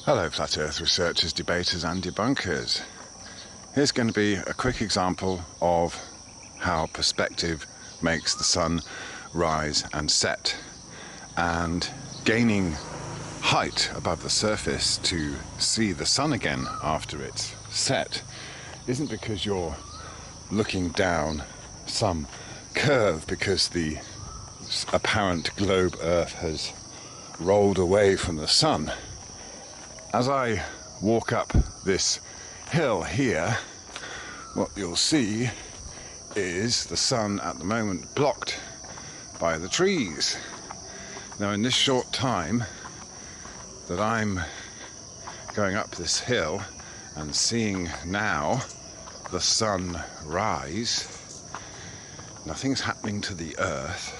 Hello Flat Earth researchers, debaters and debunkers. Here's going to be a quick example of how perspective makes the sun rise and set, and gaining height above the surface to see the sun again after it's set isn't because you're looking down some curve because the apparent globe Earth has rolled away from the sun. As I walk up this hill here, what you'll see is the sun at the moment blocked by the trees. Now, in this short time that I'm going up this hill and seeing now the sun rise, nothing's happening to the earth.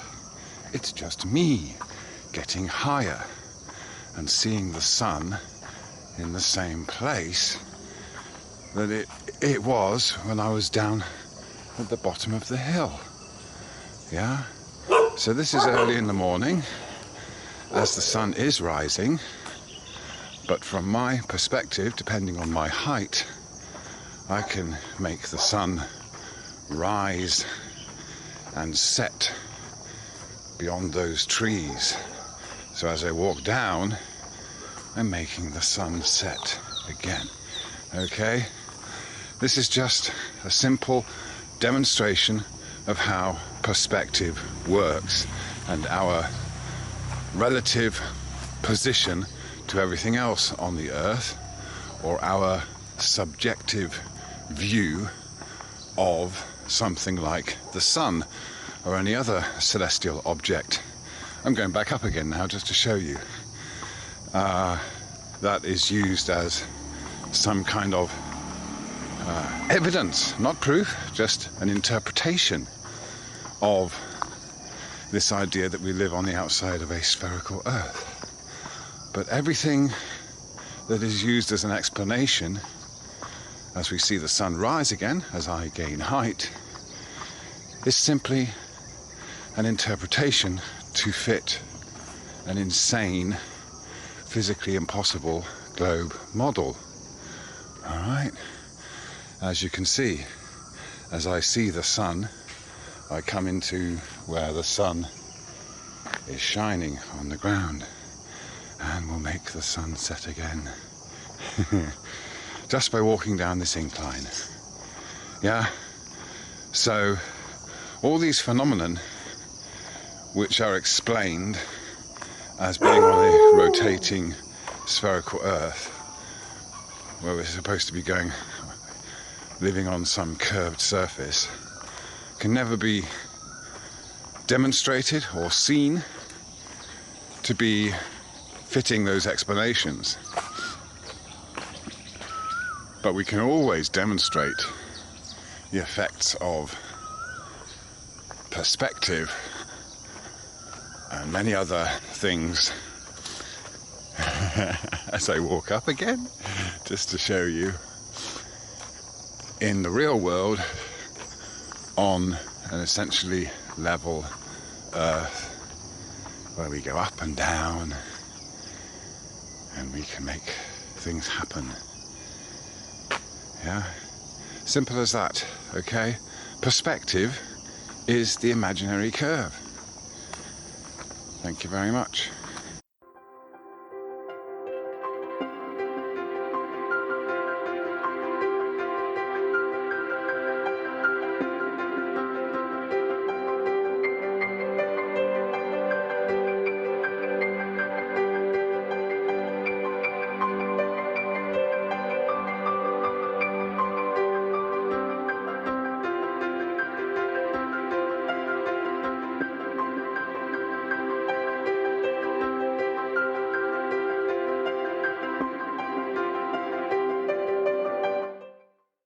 It's just me getting higher and seeing the sun in the same place that it was when I was down at the bottom of the hill. Yeah? So this is early in the morning as the sun is rising, but from my perspective, depending on my height, I can make the sun rise and set beyond those trees. So as I walk down, I'm making the sun set again. Okay? This is just a simple demonstration of how perspective works and our relative position to everything else on the earth, or our subjective view of something like the sun or any other celestial object. I'm going back up again now just to show you. That is used as some kind of evidence, not proof, just an interpretation of this idea that we live on the outside of a spherical Earth. But everything that is used as an explanation, as we see the sun rise again, as I gain height, is simply an interpretation to fit an insane, physically impossible globe model. All right? As you can see, as I see the sun, I come into where the sun is shining on the ground, and will make the sun set again. Just by walking down this incline. Yeah? So, all these phenomenon which are explained as being on a rotating spherical Earth, where we're supposed to be living on some curved surface, can never be demonstrated or seen to be fitting those explanations. But we can always demonstrate the effects of perspective and many other things as I walk up again, just to show you in the real world on an essentially level Earth where we go up and down and we can make things happen. Yeah? Simple as that, okay? Perspective is the imaginary curve. Thank you very much.